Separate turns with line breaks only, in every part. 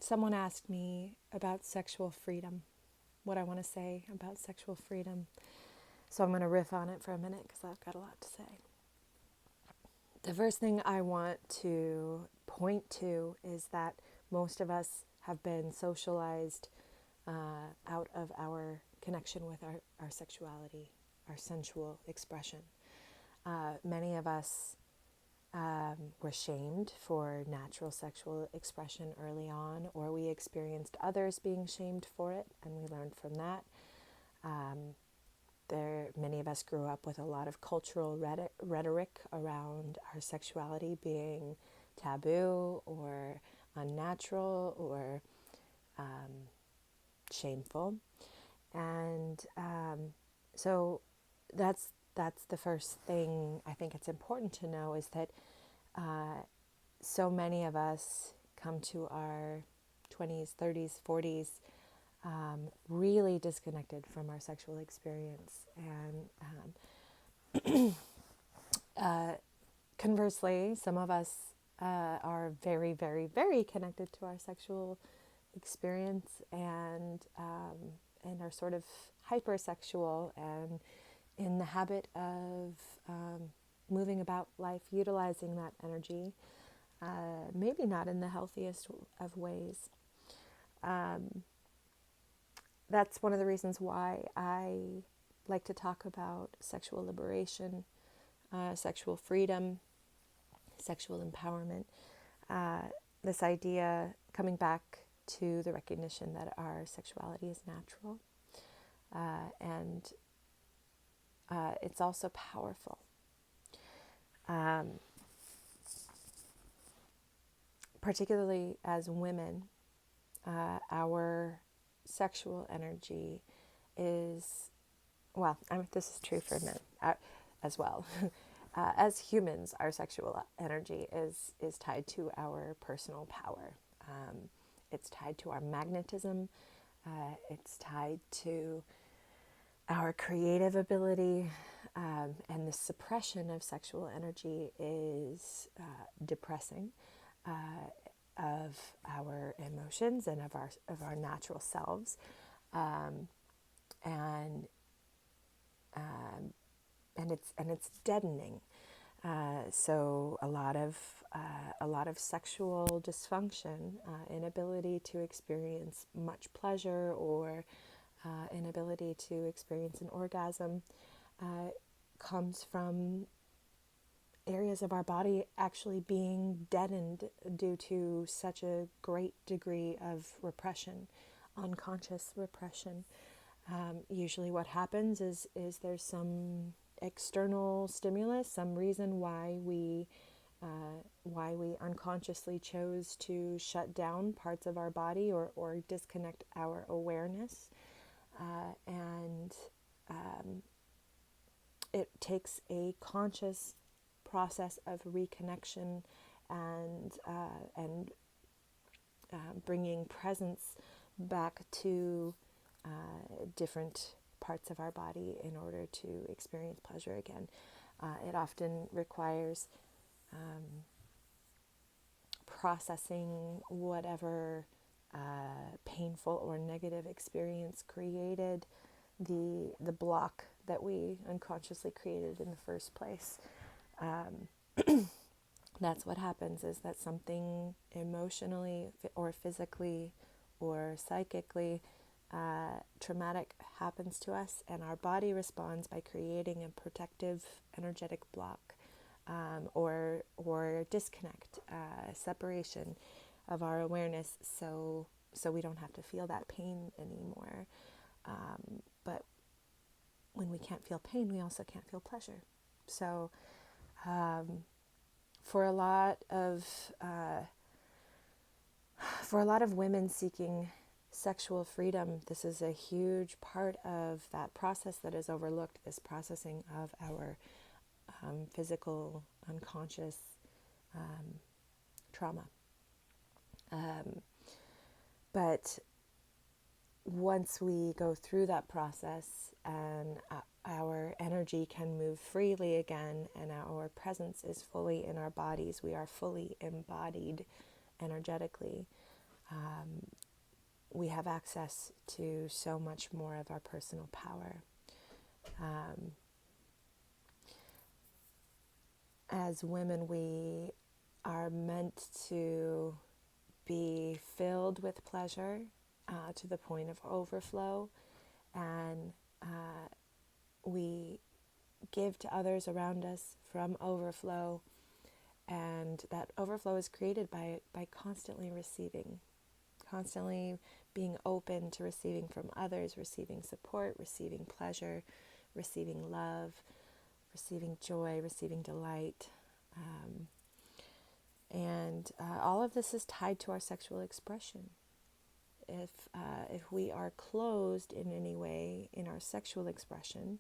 Someone asked me about sexual freedom, what I want to say about sexual freedom. So I'm going to riff on it for a minute because I've got a lot to say. The first thing I want to point to is that most of us have been socialized out of our connection with our sexuality, our sensual expression. Many of us were shamed for natural sexual expression early on, or we experienced others being shamed for it, and we learned from that. Many of us grew up with a lot of cultural rhetoric around our sexuality being taboo or unnatural or shameful, and so that's the first thing I think it's important to know is that so many of us come to our 20s, 30s, 40s really disconnected from our sexual experience. And conversely, some of us are very, very, very connected to our sexual experience and are sort of hypersexual and in the habit of moving about life, utilizing that energy, maybe not in the healthiest of ways. That's one of the reasons why I like to talk about sexual liberation, sexual freedom, sexual empowerment. This idea coming back to the recognition that our sexuality is natural and it's also powerful. Particularly as women, our sexual energy is, well, this is true for men as well. As humans, our sexual energy is tied to our personal power. It's tied to our magnetism. It's tied to our creative ability. And the suppression of sexual energy is depressing of our emotions and of our natural selves, and it's deadening. So a lot of sexual dysfunction, inability to experience much pleasure, or inability to experience an orgasm, comes from areas of our body actually being deadened due to such a great degree of repression, unconscious repression. Usually what happens is there's some external stimulus, some reason why we unconsciously chose to shut down parts of our body or disconnect our awareness. And it takes a conscious process of reconnection and bringing presence back to different parts of our body in order to experience pleasure again. It often requires processing whatever painful or negative experience created the block that we unconsciously created in the first place. That's what happens, is that something emotionally or physically or psychically traumatic happens to us, and our body responds by creating a protective energetic block, or disconnect, separation of our awareness, so we don't have to feel that pain anymore. But when we can't feel pain, we also can't feel pleasure. So for a lot of women seeking sexual freedom, this is a huge part of that process that is overlooked, this processing of our physical, unconscious trauma. But once we go through that process and our energy can move freely again and our presence is fully in our bodies, we are fully embodied energetically, we have access to so much more of our personal power. As women, we are meant to be filled with pleasure to the point of overflow, and we give to others around us from overflow, and that overflow is created by constantly receiving, constantly being open to receiving from others, receiving support, receiving pleasure, receiving love, receiving joy, receiving delight. And all of this is tied to our sexual expression. If we are closed in any way in our sexual expression,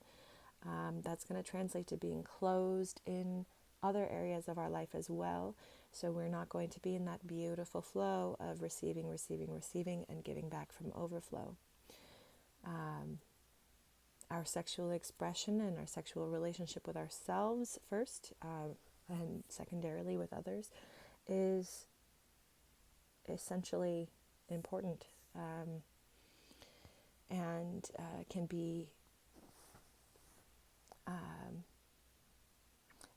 that's going to translate to being closed in other areas of our life as well. So we're not going to be in that beautiful flow of receiving, receiving, receiving, and giving back from overflow. Our sexual expression and our sexual relationship with ourselves first, and secondarily with others, is essentially important, and can be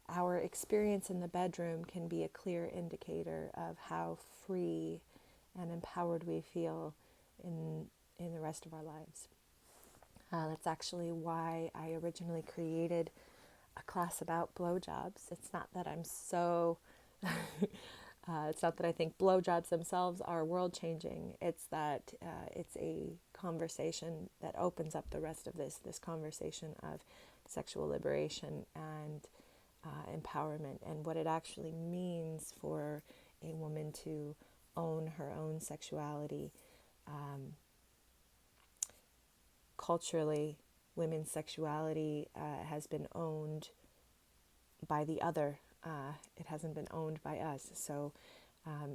our experience in the bedroom can be a clear indicator of how free and empowered we feel in the rest of our lives. That's actually why I originally created a class about blowjobs. It's not that I'm so it's not that I think blowjobs themselves are world-changing. It's that it's a conversation that opens up the rest of this conversation of sexual liberation and empowerment, and what it actually means for a woman to own her own sexuality. Culturally, women's sexuality has been owned by the other. It hasn't been owned by us. So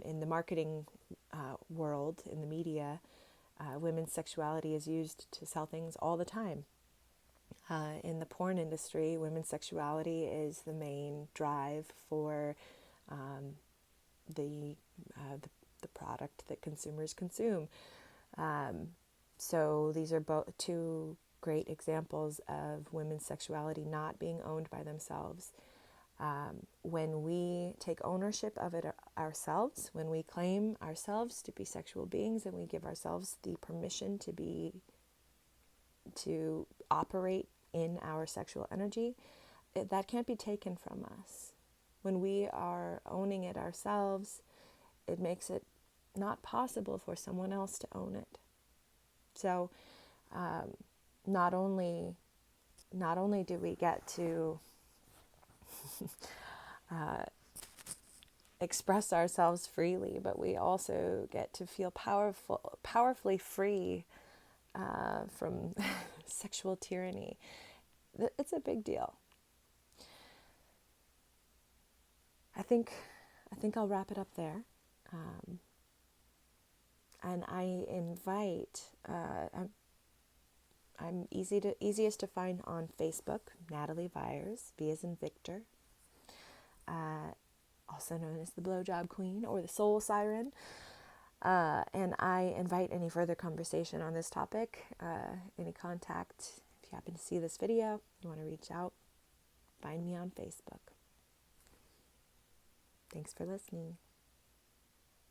in the marketing world, in the media, women's sexuality is used to sell things all the time. In the porn industry, women's sexuality is the main drive for the product that consumers consume. So these are both two great examples of women's sexuality not being owned by themselves. When we take ownership of it ourselves, when we claim ourselves to be sexual beings and we give ourselves the permission to operate in our sexual energy, that can't be taken from us. When we are owning it ourselves, it makes it not possible for someone else to own it. So not only do we get to express ourselves freely, but we also get to feel powerfully free from sexual tyranny. It's a big deal. I think I'll wrap it up there. And I invite, I'm easiest to find on Facebook, Natalie Vyers, V as in Victor, also known as the Blowjob Queen or the Soul Siren. And I invite any further conversation on this topic, any contact. If you happen to see this video, you want to reach out, find me on Facebook. Thanks for listening.